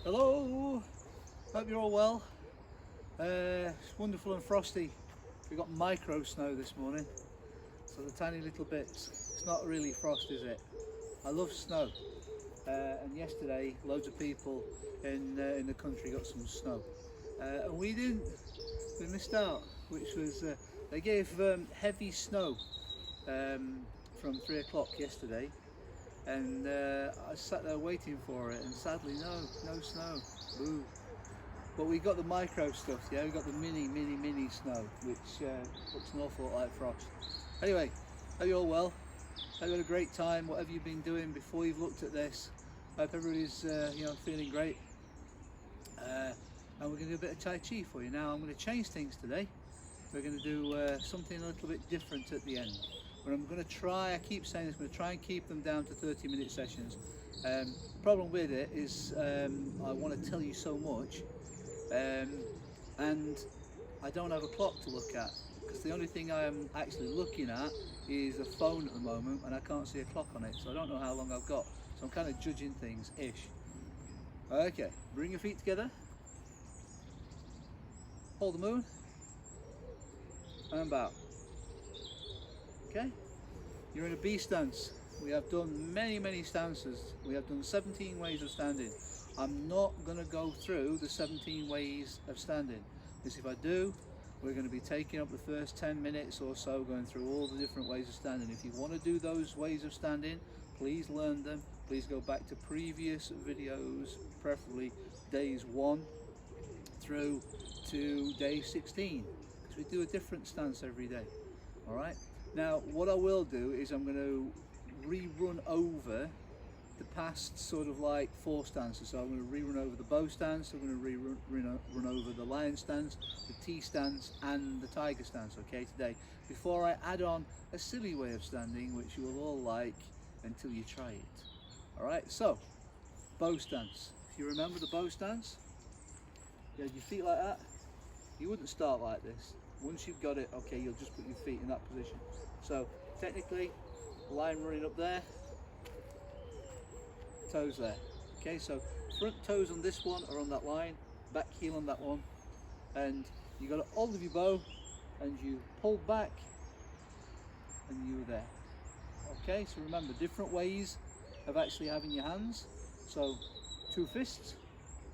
Hello, hope you're all well. It's wonderful and frosty. We got micro snow this morning, so the tiny little bits. It's not really frost, is it? I love snow, and yesterday loads of people in the country got some snow, and we didn't. We missed out, which was they gave heavy snow from 3 o'clock yesterday, and I sat there waiting for it, and sadly no snow. Boo. But we got the micro stuff, yeah, we got the mini snow, which looks an awful lot like frost. Anyway, hope you're all well. Hope you had a great time, whatever you've been doing before you've looked at this. Hope everybody's feeling great. And we're going to do a bit of Tai Chi for you now. I'm going to change things today. We're going to do something a little bit different at the end. But I'm going to try, I keep saying this, I'm going to try and keep them down to 30-minute sessions. The problem with it is I want to tell you so much, and I don't have a clock to look at, because the only thing I am actually looking at is a phone at the moment, and I can't see a clock on it, so I don't know how long I've got. So I'm kind of judging things-ish. Okay, bring your feet together. Hold the moon. And bow. Okay, you're in a B stance. We have done many stances. We have done 17 ways of standing. I'm not going to go through the 17 ways of standing, because if I do, we're going to be taking up the first 10 minutes or so going through all the different ways of standing. If you want to do those ways of standing, please learn them. Please go back to previous videos, preferably days 1 through to day 16, because we do a different stance every day. All right, now what I will do is I'm going to rerun over the past sort of like 4 stances. So I'm going to rerun over the bow stance, I'm going to run over the lion stance, the T stance and the tiger stance, okay, today, before I add on a silly way of standing which you will all like until you try it. All right, so bow stance. If you remember the bow stance, you had your feet like that. You wouldn't start like this. Once you've got it, okay, you'll just put your feet in that position. So technically, line running up there, toes there. Okay, so front toes on this one are on that line, back heel on that one, and you got a hold of your bow and you pull back and you're there. Okay, so remember, different ways of actually having your hands. So 2 fists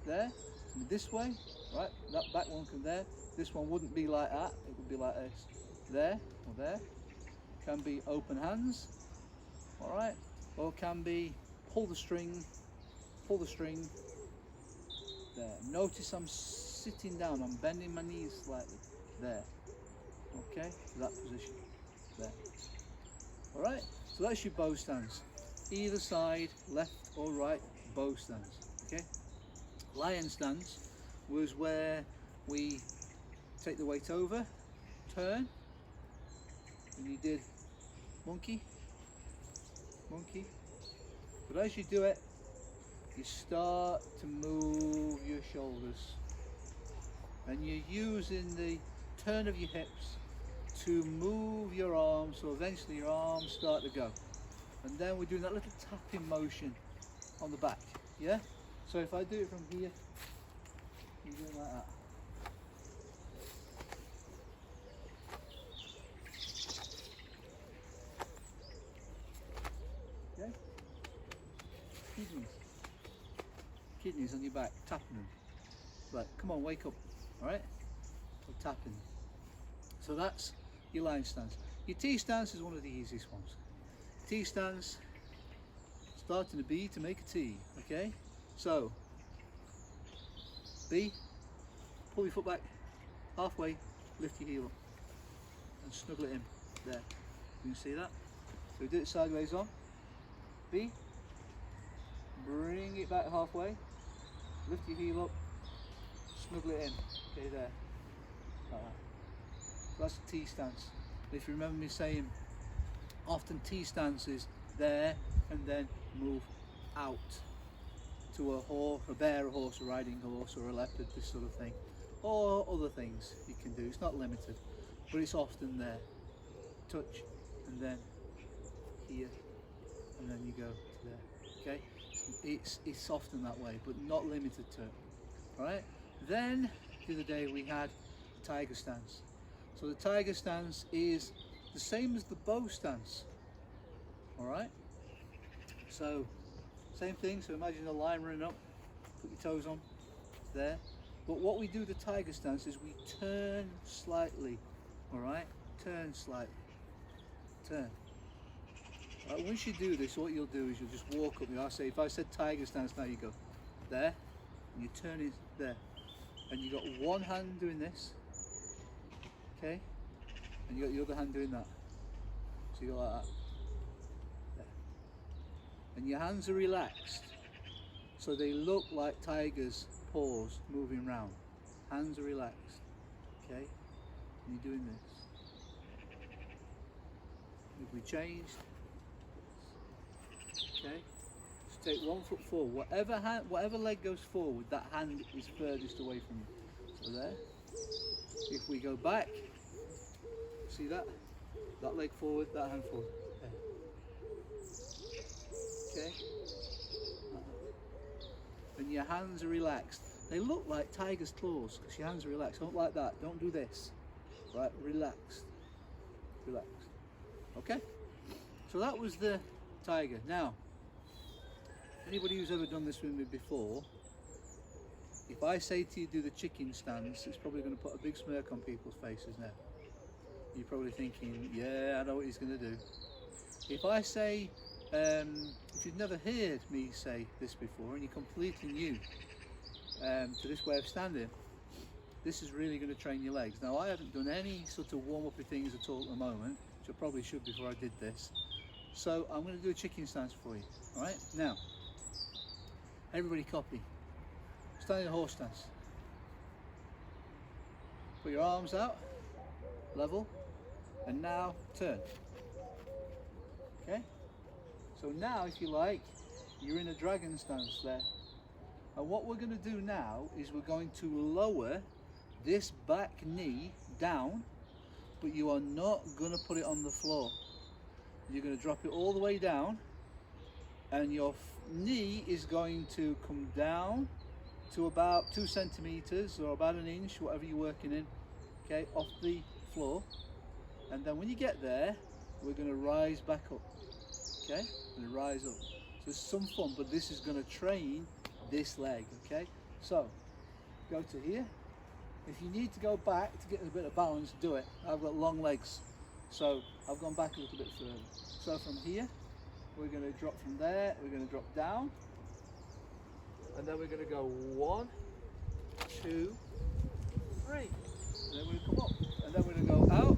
there, this way, right, that back one can there. This one wouldn't be like that, it would be like this, there or there. Can be open hands, all right, or can be pull the string, there. Notice I'm sitting down, I'm bending my knees slightly, there, okay, to that position, there. All right, so that's your bow stance. Either side, left or right, bow stance, okay. Lion stance was where we take the weight over, turn, and you did monkey, but as you do it, you start to move your shoulders, and you're using the turn of your hips to move your arms, so eventually your arms start to go, and then we're doing that little tapping motion on the back, yeah? So if I do it from here, you're doing like that. Okay? Kidneys on your back, tapping them. Right, come on, wake up, all right? So tapping. So that's your line stance. Your T stance is one of the easiest ones. T stance, starting a B to make a T, okay? So, B, pull your foot back, halfway, lift your heel up, and snuggle it in, there. You can see that? So we do it sideways on. B, bring it back halfway, lift your heel up, snuggle it in, okay, there, like that. So that's a T stance. If you remember me saying, often T stance is there and then move out to a horse, a bear, a horse, a riding horse, or a leopard, this sort of thing, or other things you can do. It's not limited, but it's often there. Touch, and then here, and then you go to there. Okay, it's it's often that way, but not limited to it. All right. Then the other day we had the tiger stance. So the tiger stance is the same as the bow stance. All right. So same thing. So imagine a line running up. Put your toes on there. But what we do the tiger stance is we turn slightly. All right. Turn slightly. Turn. Right, once you do this, what you'll do is you'll just walk up. I say, if I said tiger stance, now you go there, and you turn it there, and you got one hand doing this, okay, and you got the other hand doing that. So you go like that, there. And your hands are relaxed, so they look like tigers' paws moving round. Hands are relaxed, okay, and you're doing this. If we changed. Okay, just take 1 foot forward. Whatever leg goes forward, that hand is furthest away from you. So there. If we go back, see that? That leg forward, that hand forward. There. Okay. And your hands are relaxed. They look like tiger's claws because your hands are relaxed. Don't like that. Don't do this. Right? Relaxed. Relaxed. Okay. So that was the tiger. Now, anybody who's ever done this with me before, if I say to you do the chicken stance, it's probably going to put a big smirk on people's faces now. You're probably thinking, yeah, I know what he's going to do. If I say, if you've never heard me say this before and you're completely new to this way of standing, this is really going to train your legs. Now, I haven't done any sort of warm-up things at all at the moment, which I probably should before I did this. So I'm going to do a chicken stance for you. All right, now everybody copy. Stand in a horse stance. Put your arms out, level, and now turn. Okay, so now if you like, you're in a dragon stance there. And what we're going to do now is we're going to lower this back knee down, but you are not going to put it on the floor. You're going to drop it all the way down, and your knee is going to come down to about 2 centimeters or about 1 inch, whatever you're working in, okay, off the floor. And then when you get there, we're going to rise back up, okay, and rise up. So it's some fun, but this is going to train this leg, okay. So go to here. If you need to go back to get a bit of balance, do it. I've got long legs, so I've gone back a little bit further. So from here, we're going to drop from there, we're going to drop down, and then we're going to go 1, 2, 3. And then we're going to come up, and then we're going to go out,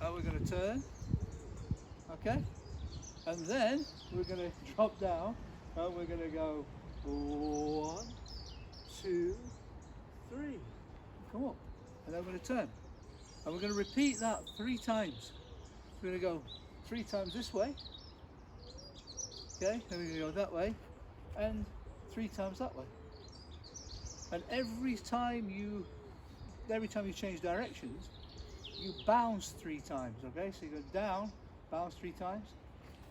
and we're going to turn, okay? And then we're going to drop down, and we're going to go 1, 2, 3. Come up, and then we're going to turn. And we're going to repeat that 3 times. We're going to go 3 times this way, okay, then we're going to go that way, and 3 times that way. And every time you change directions, you bounce 3 times, okay? So you go down, bounce 3 times,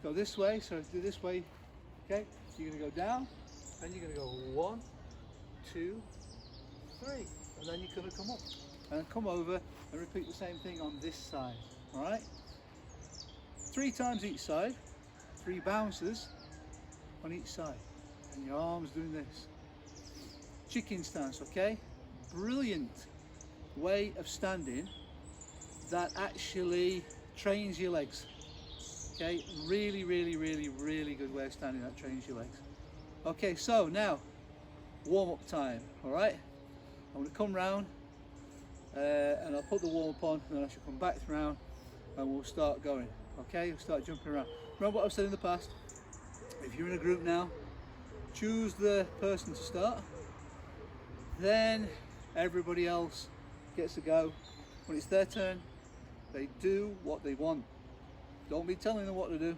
go this way, so do this way, okay? You're going to go down, and you're going to go 1, 2, 3, and then you're going to come up and come over and repeat the same thing on this side. All right, 3 times each side, 3 bounces on each side, and your arms doing this. Chicken stance, okay? Brilliant way of standing that actually trains your legs. Okay, really, really, really, really good way of standing that trains your legs. Okay, so now warm-up time. All right, I'm going to come round and I'll put the warm-up on, and then I shall come back round and we'll start going. Okay, we'll start jumping around. Remember what I've said in the past, if you're in a group now, choose the person to start, then everybody else gets to go. When it's their turn, they do what they want. Don't be telling them what to do,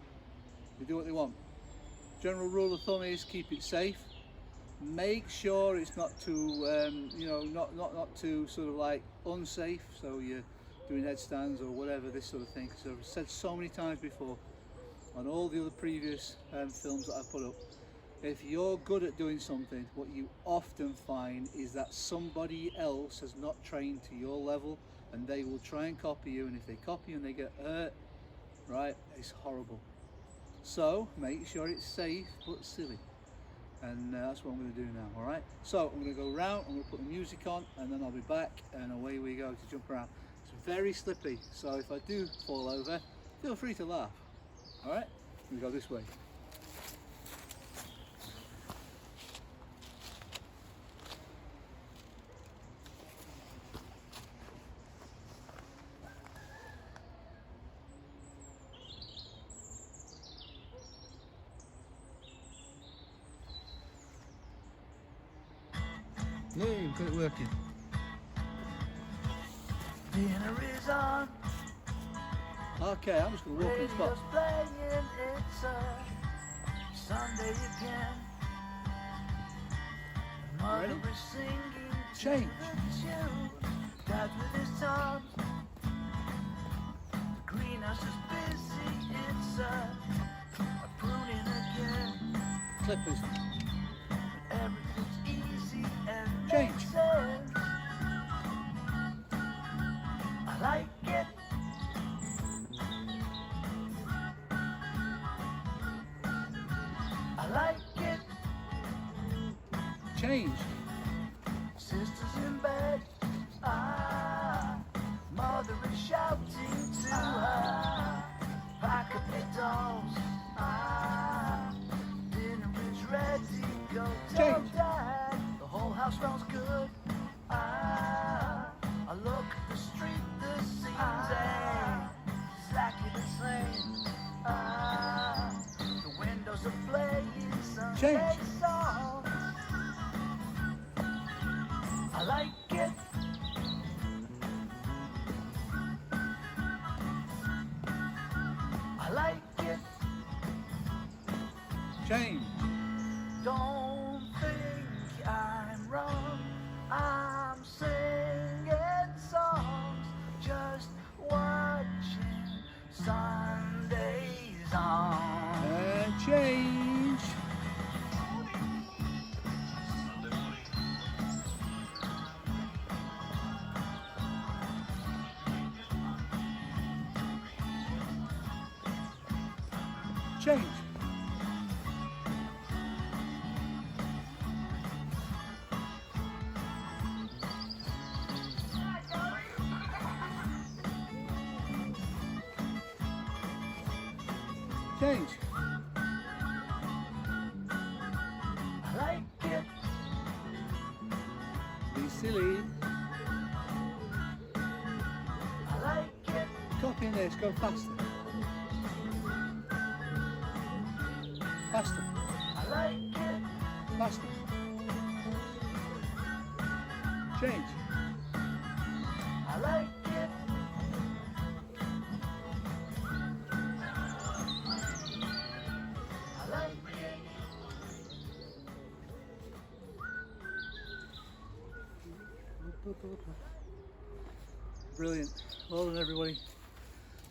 they do what they want. General rule of thumb is keep it safe. Make sure it's not too, not too sort of like unsafe, so you're doing headstands or whatever, this sort of thing. Because I've said so many times before on all the other previous films that I've put up, If you're good at doing something, what you often find is that somebody else has not trained to your level, and they will try and copy you, and if they copy you and they get hurt, right, it's horrible. So make sure it's safe but silly, and that's what I'm going to do now. All right, so I'm going to go round, I'm going to put the music on, and then I'll be back, and away we go to jump around. It's very slippy, so if I do fall over, feel free to laugh. All right, we go this way. Yay, we've got it working. Dinner is on. Okay, I'm just going to walk in the spot. Radio's playing, it's a Sunday again. Mother Ready? is singing to Change. the tune. Dad's with his tongue. The greenhouse is busy, it's a pruning again. Clippers. Everything's easy and Change. makes sense. I like it. I like it. Change. Sisters in bed. Mother is shouting to her. Pack up your dolls. Dinner is ready. Go tell Change. Dad. The whole house smells good. I look at the street, the scenes ain't exactly the same. The windows are playing Sunday Change. songs. I like it. I like it. Change. Don't think I'm wrong. I'm singing songs, just watching Sundays on. And change. Change. Change. I like it. Be silly. I like it. Copying this, go faster. Faster. I like it. Faster. Change. I like it. I like it. Brilliant. Well done, everybody.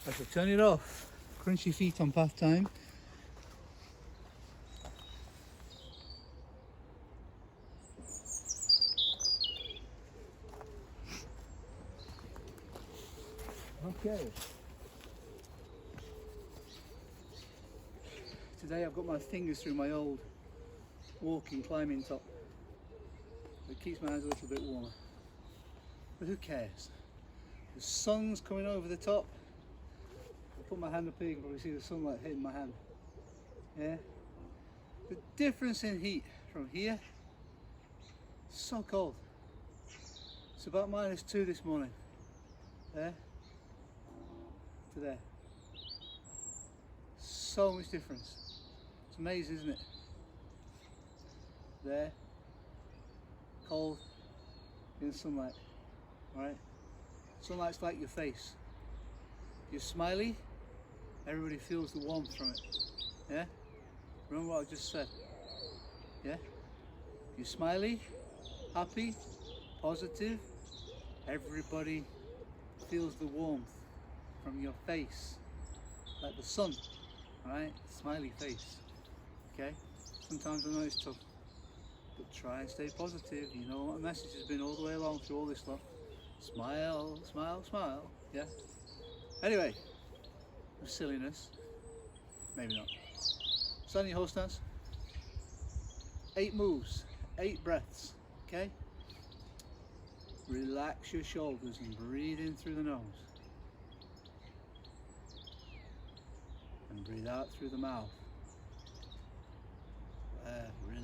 I shall turn it off. Crunchy feet on path time. Okay. Today I've got my fingers through my old walking climbing top. It keeps my hands a little bit warmer. But who cares? The sun's coming over the top. I'll put my hand up here, you can probably see the sunlight hitting my hand. Yeah? The difference in heat from here, so cold. It's about -2 this morning. There. To there. So much difference. It's amazing, isn't it? There. Cold. In the sunlight. Alright? Sunlight's like your face. You're smiley, everybody feels the warmth from it. Yeah? Remember what I just said? Yeah? If you're smiley, happy, positive, everybody feels the warmth from your face. Like the sun. Alright? Smiley face. Okay? Sometimes I know it's tough, but try and stay positive. You know what my message has been all the way along through all this stuff. Smile, smile, smile. Yeah. Anyway, silliness. Maybe not. Stand in your horse stance. 8 moves, 8 breaths. Okay. Relax your shoulders and breathe in through the nose. And breathe out through the mouth.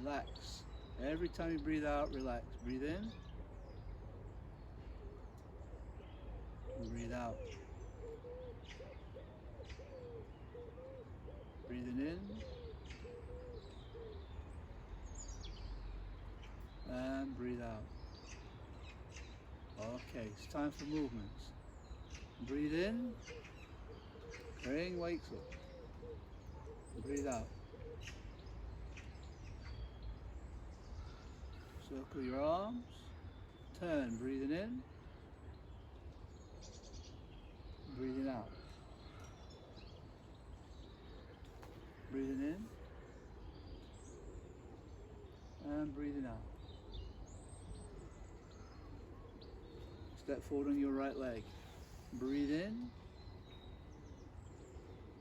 Relax. Every time you breathe out, relax. Breathe in. And breathe out. Breathing in. And breathe out. Okay, it's time for movements. Breathe in. Crane wakes up. Breathe out. Circle your arms. Turn, breathing in. Breathing out. Breathing in. And breathing out. Step forward on your right leg. Breathe in.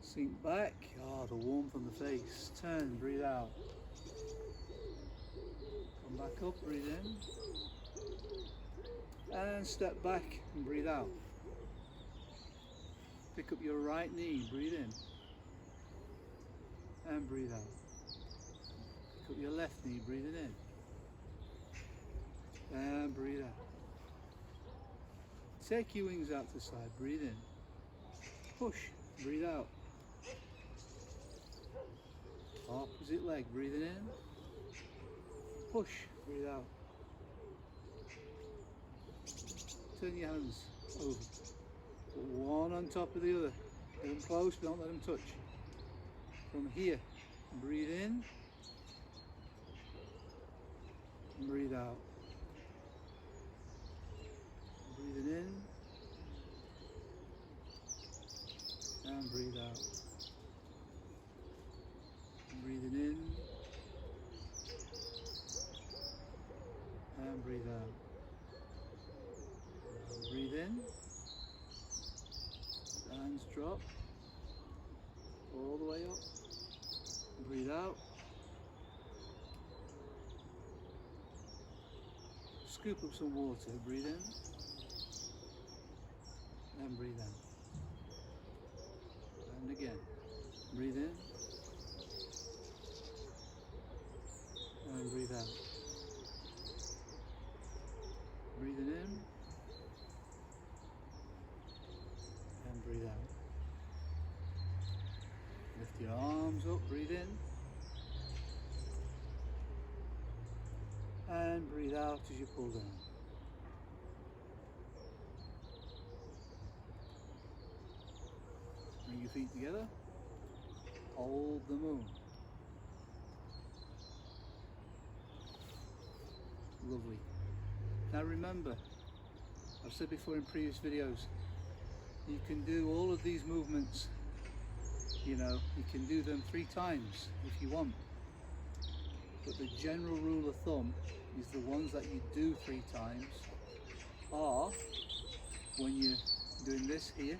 Sink back. Oh, the warmth on the face. Turn, breathe out. Come back up, breathe in. And step back and breathe out. Pick up your right knee, breathe in. And breathe out. Pick up your left knee, breathing in. And breathe out. Take your wings out to the side, breathe in. Push, breathe out. Opposite leg, breathing in. Push, breathe out. Turn your hands over. Put one on top of the other. Get them close, don't let them touch. From here, breathe in. And breathe out. Breathing in. And breathe out. Breathing in. And breathe out. Breathe in. Hands drop. All the way up. Breathe out. Scoop up some water. Breathe in. And breathe out. And again. Breathe in. And breathe out. Breathing in. And breathe out. Lift your arms up, breathe in. And breathe out as you pull down. Bring your feet together. Hold the moon. Lovely. Now remember, I've said before in previous videos, you can do all of these movements, you know, you can do them 3 times if you want. But the general rule of thumb is the ones that you do 3 times are when you're doing this here.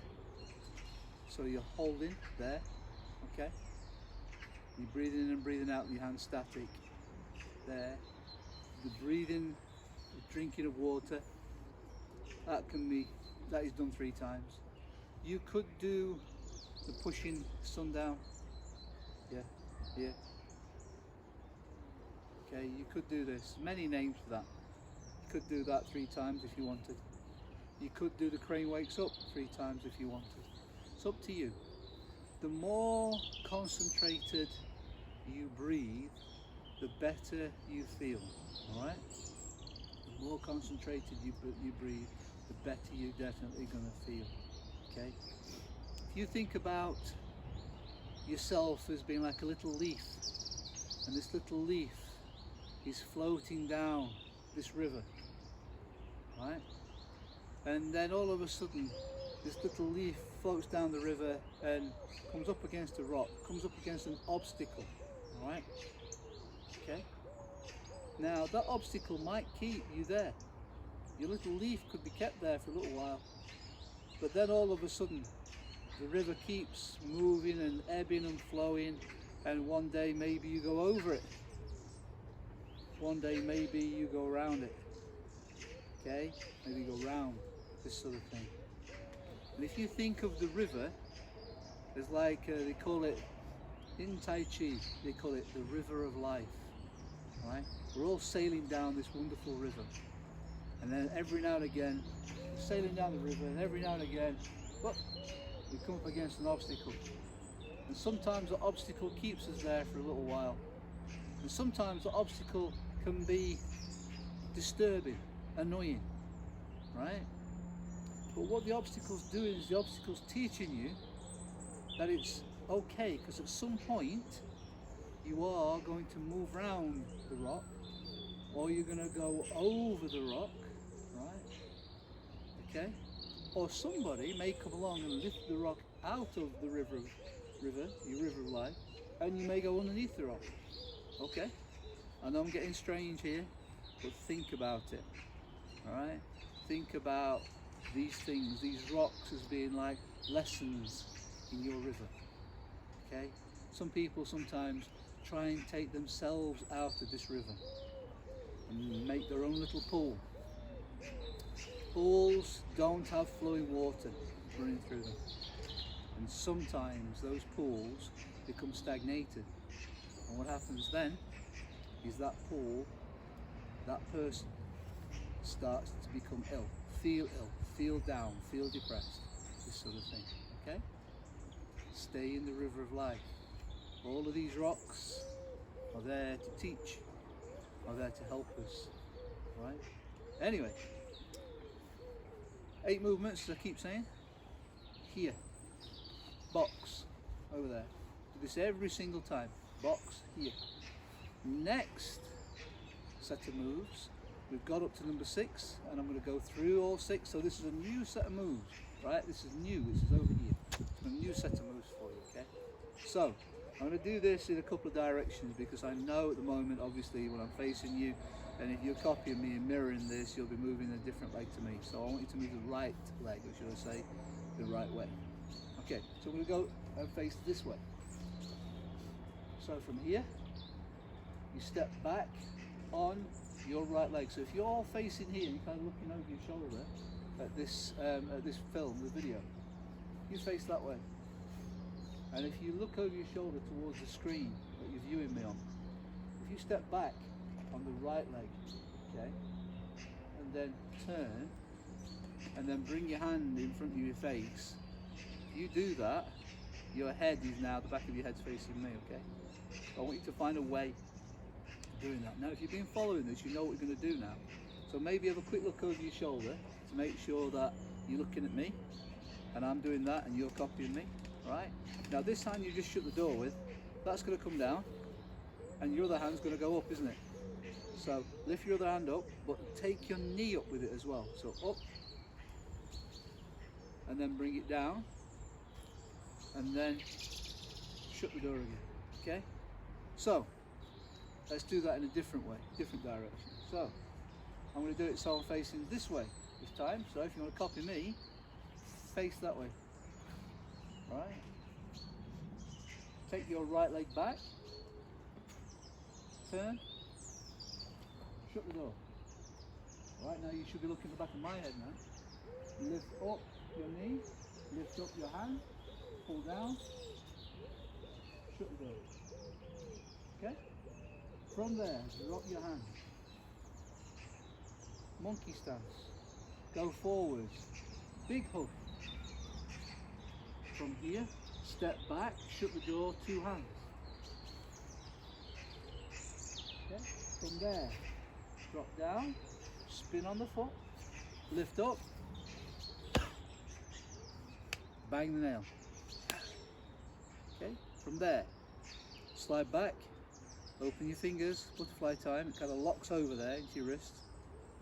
So you're holding there, okay? You're breathing in and breathing out with your hands static there. The breathing, the drinking of water, that is done 3 times. You could do the pushing sun down, yeah, here. Okay, you could do this, many names for that. You could do that 3 times if you wanted. You could do the crane wakes up 3 times if you wanted. It's up to you. The more concentrated you breathe, the better you feel, all right? The more concentrated you breathe, the better you're definitely going to feel, okay? If you think about yourself as being like a little leaf, and this little leaf is floating down this river, right? And then all of a sudden, this little leaf floats down the river and comes up against a rock, comes up against an obstacle, all right? Okay? Now that obstacle might keep you there. Your little leaf could be kept there for a little while, but then all of a sudden the river keeps moving and ebbing and flowing, and one day maybe you go over it. One day maybe you go around it. Okay? Maybe you go round this sort of thing. And if you think of the river, there's like, they call it, in Tai Chi, they call it the river of life. Right? We're all sailing down this wonderful river. And then every now and again, we're sailing down the river, and every now and again, whoop, we come up against an obstacle. And sometimes the obstacle keeps us there for a little while. And sometimes the obstacle can be disturbing, annoying, right? But what the obstacle's doing is the obstacle's teaching you that it's okay, because at some point you are going to move round the rock, or you're going to go over the rock, right? Okay? Or somebody may come along and lift the rock out of the river, your river of life, and you may go underneath the rock. Okay? I know I'm getting strange here, but think about it. Alright? Think about these things, these rocks, as being like lessons in your river. Okay? Some people sometimes try and take themselves out of this river and make their own little pool. Pools don't have flowing water running through them, and sometimes those pools become stagnated, and what happens then is that pool, that person starts to become ill, feel down, feel depressed, this sort of thing. Okay? Stay in the river of life. All of these rocks are there to teach, are there to help us, right? Anyway, 8 movements, as I keep saying. Here, box, over there. Do this every single time. Box, here. Next set of moves, we've got up to number 6, and I'm going to go through all 6. So this is a new set of moves, right? This is new, this is over here. A new set of moves for you, okay? So, I'm going to do this in a couple of directions, because I know at the moment, obviously, when I'm facing you, and if you're copying me and mirroring this, you'll be moving a different leg to me. So I want you to move the right leg, or should I say, the right way. Okay, so I'm going to go and face this way. So from here, you step back on your right leg. So if you're facing here, you're kind of looking over your shoulder at this film, the video, you face that way. And if you look over your shoulder towards the screen that you're viewing me on, if you step back on the right leg, okay, and then turn, and then bring your hand in front of your face, if you do that, your head is now, the back of your head's facing me, okay? So I want you to find a way of doing that. Now if you've been following this, you know what we're going to do now. So maybe have a quick look over your shoulder to make sure that you're looking at me, and I'm doing that and you're copying me. Right? Now this hand you just shut the door with, that's going to come down, and your other hand's going to go up, isn't it? So lift your other hand up, but take your knee up with it as well. So up, and then bring it down, and then shut the door again. Okay? So let's do that in a different way, different direction. So I'm going to do it so I'm facing this way this time. So if you want to copy me, face that way. Right? Take your right leg back, turn, shut the door. Right, now you should be looking at the back of my head now. Lift up your knee, lift up your hand, pull down, shut the door. Okay? From there, drop your hand. Monkey stance. Go forwards. Big hug. From here, step back, shut the door, 2 hands. Okay? From there, drop down, spin on the foot, lift up, bang the nail. Okay? From there, slide back, open your fingers, butterfly time, it kind of locks over there into your wrist.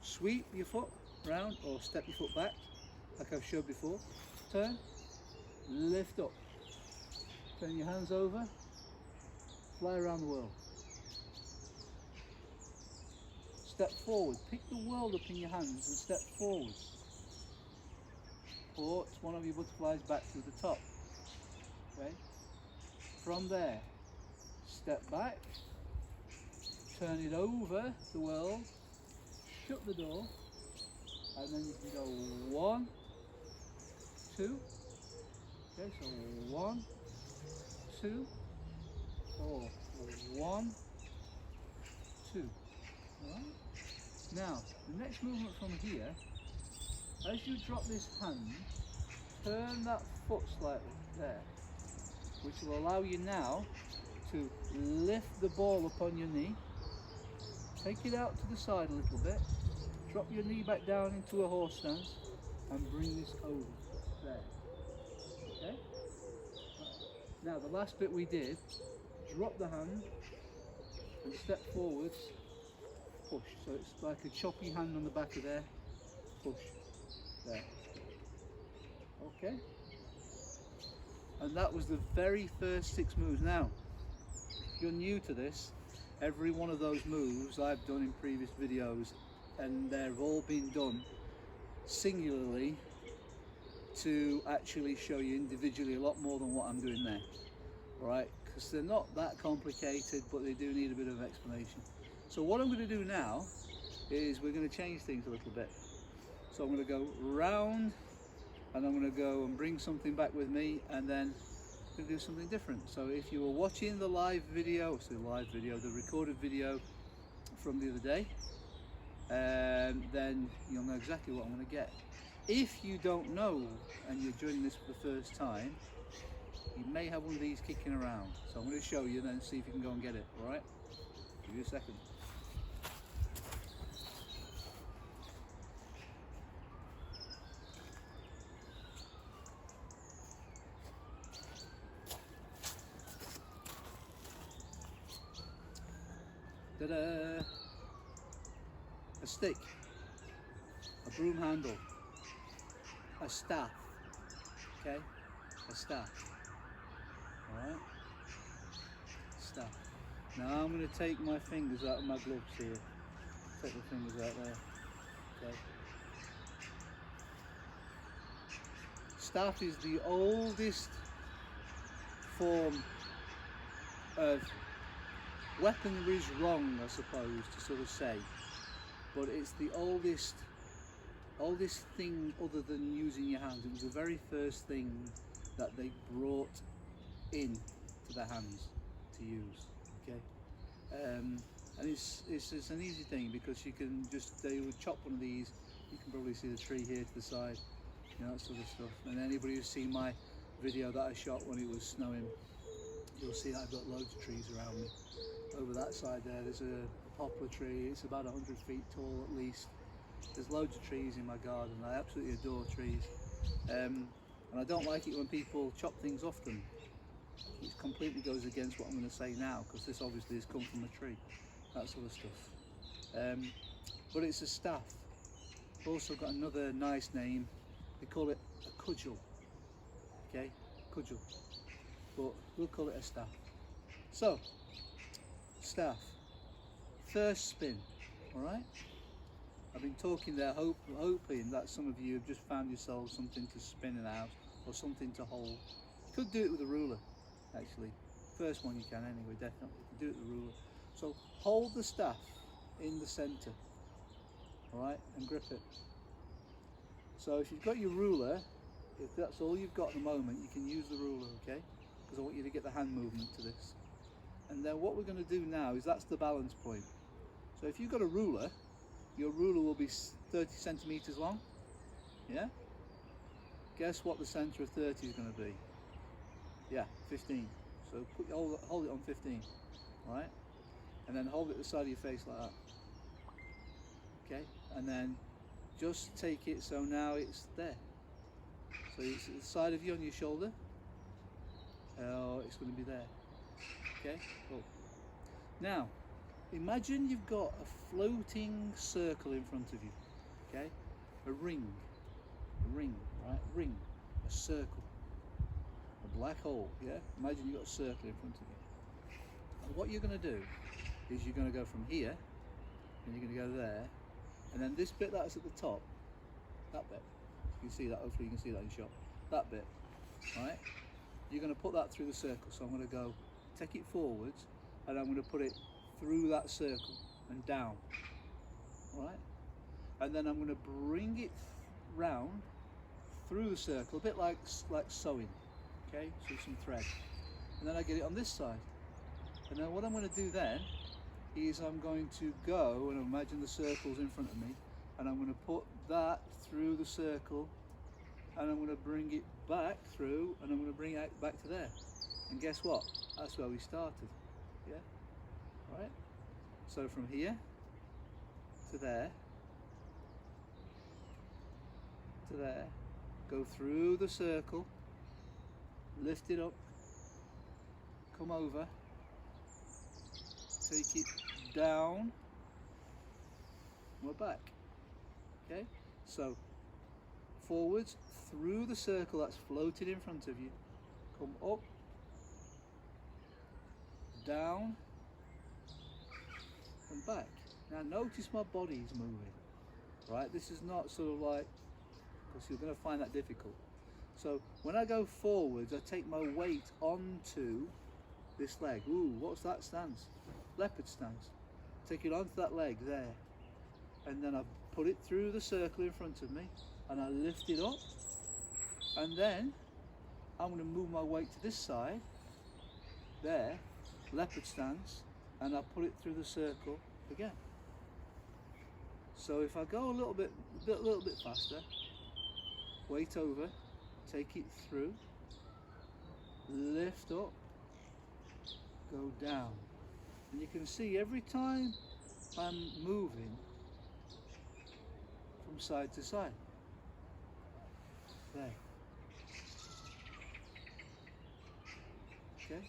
Sweep your foot round, or step your foot back, like I've showed before. Turn. Lift up, turn your hands over, fly around the world. step forward. Pick the world up in your hands and step forward. Put one of your butterflies back to the top. Okay. From there, step back, turn it over the world, shut the door, and then you can go 1, 2. Okay, so 1, 2, 4, 1, 2. Alright? Now, the next movement from here, as you drop this hand, turn that foot slightly there, which will allow you now to lift the ball upon your knee, take it out to the side a little bit, drop your knee back down into a horse stance, and bring this over there. Okay? Now the last bit we did, drop the hand and step forwards, push. So it's like a choppy hand on the back of there, push, there. Okay? And that was the very first 6 moves. Now, if you're new to this, every one of those moves I've done in previous videos, and they've all been done singularly to actually show you individually a lot more than what I'm doing there. Alright, because they're not that complicated, but they do need a bit of explanation. So what I'm going to do now is we're going to change things a little bit. So I'm going to go round, and I'm going to go and bring something back with me, and then I'm going to do something different. So if you were watching the live video, the recorded video from the other day, then you'll know exactly what I'm going to get. If you don't know and you're joining this for the first time, you may have one of these kicking around. So I'm going to show you and then see if you can go and get it. Alright? Give you a second. Ta-da! A stick, a broom handle, a staff, okay? A staff, alright? Staff. Now I'm going to take my fingers out of my gloves here. Take the fingers out there, okay? Staff is the oldest form of weaponry, is wrong I suppose to sort of say, but it's the oldest thing other than using your hands. It was the very first thing that they brought in to their hands to use, okay? And it's an easy thing because you can just, they would chop one of these, you can probably see the tree here to the side, you know, that sort of stuff. And anybody who's seen my video that I shot when it was snowing, you'll see I've got loads of trees around me. Over that side there, there's a poplar tree. It's about 100 feet tall at least. There's loads of trees in my garden. I absolutely adore trees. And I don't like it when people chop things off them. It completely goes against what I'm going to say now, because this obviously has come from a tree, that sort of stuff. But it's a staff. It's also got another nice name. They call it a cudgel. Okay, cudgel. But we'll call it a staff. So, staff, first spin, alright? I've been talking there hoping that some of you have just found yourselves something to spin in the house or something to hold. You could do it with a ruler, actually. First one you can anyway, definitely. You can do it with a ruler. So hold the staff in the centre, alright, and grip it. So if you've got your ruler, if that's all you've got at the moment, you can use the ruler, okay? Because I want you to get the hand movement to this. And then what we're going to do now is that's the balance point. So if you've got a ruler, your ruler will be 30 centimeters long. Yeah? Guess what the center of 30 is going to be? Yeah, 15. So hold it on 15. Alright? And then hold it to the side of your face like that. Okay? And then just take it so now it's there. So it's at the side of you on your shoulder. Oh, it's going to be there. Okay, cool. Now, imagine you've got a floating circle in front of you, okay? A ring, right? Ring, a circle, a black hole, yeah? Imagine you've got a circle in front of you. And what you're going to do is you're going to go from here and you're going to go there, and then this bit that's at the top, that bit, you can see that, hopefully you can see that in shot, that bit, right, you're going to put that through the circle. So I'm going to go take it forwards, and I'm going to put it through that circle and down, right, and then I'm going to bring it round through the circle, a bit like sewing, okay, so some thread, and then I get it on this side. And then what I'm going to do then is I'm going to go and imagine the circle's in front of me, and I'm going to put that through the circle, and I'm going to bring it back through, and I'm going to bring it back to there. And guess what? That's where we started. Yeah? Alright? So from here to there, to there, go through the circle, lift it up, come over, take it down, we're back. Okay, so forwards through the circle that's floated in front of you, come up, down, and back. Now notice my body's moving, right? This is not sort of like, because you're going to find that difficult. So when I go forwards, I take my weight onto this leg. Ooh, what's that stance? Leopard stance. Take it onto that leg there, and then I put it through the circle in front of me, and I lift it up, and then I'm going to move my weight to this side there, leopard stance, and I put it through the circle again. So if I go a little bit faster, weight over, take it through, lift up, go down. And you can see every time I'm moving from side to side. There. Okay?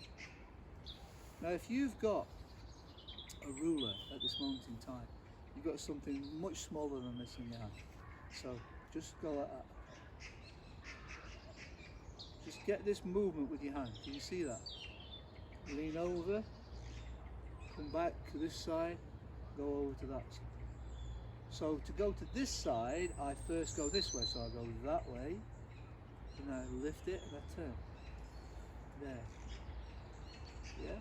Now if you've got a ruler at this moment in time, you've got something much smaller than this in your hand. So just go like that. Just get this movement with your hand. Can you see that? Lean over, come back to this side, go over to that side. So to go to this side, I first go this way. So I go that way, and I lift it and I turn. There. Yeah?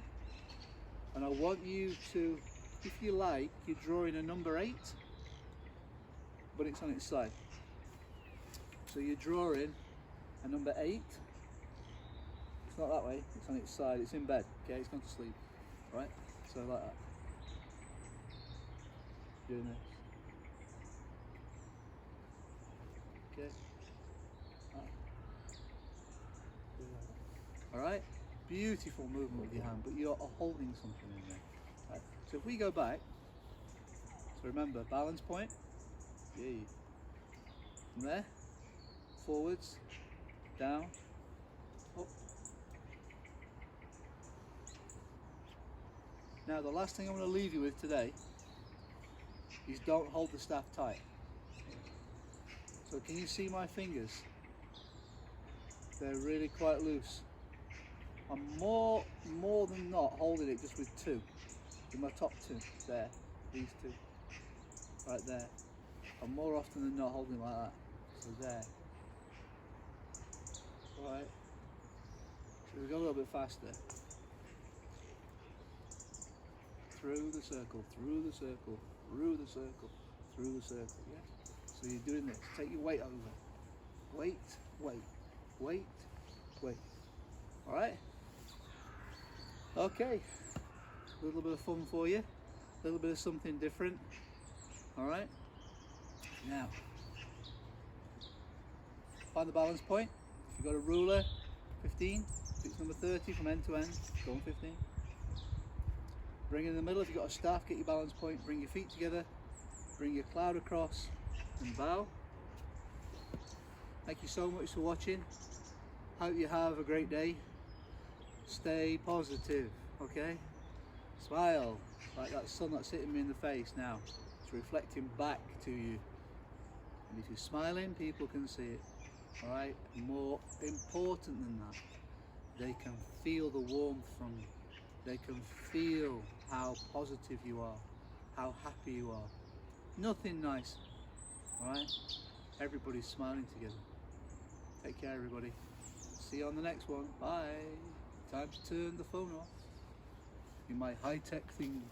And I want you to, if you like, you're drawing a number 8, but it's on its side. So you're drawing a number 8. It's not that way, it's on its side, it's in bed, okay, it's gone to sleep, right? So like that. Doing this. Okay. Alright? Beautiful movement with your hand, but you're holding something in there. Right. So if we go back, so remember, balance point, yeah. From there, forwards, down, up. Now the last thing I'm going to leave you with today is don't hold the staff tight. So can you see my fingers? They're really quite loose. I'm more than not holding it just with 2. With my top 2, there, these 2, right there. I'm more often than not holding like that, so there. Right, so we go a little bit faster. Through the circle, through the circle, through the circle, through the circle, yeah? So you're doing this, take your weight over. Weight, weight, weight, weight. All right? Okay, a little bit of fun for you, a little bit of something different. All right? Now, find the balance point. If you've got a ruler, 15, fix number 30 from end to end, go on 15. Bring it in the middle. If you've got a staff, get your balance point, bring your feet together, bring your cloud across and bow. Thank you so much for watching. Hope you have a great day. Stay positive, okay? Smile, like that sun that's hitting me in the face now. It's reflecting back to you. And if you're smiling, people can see it, all right? More important than that, they can feel the warmth from you. They can feel how positive you are. how happy you are. Nothing nice. Alright? Everybody's smiling together. Take care, everybody. See you on the next one. Bye. Time to turn the phone off. In my high-tech things.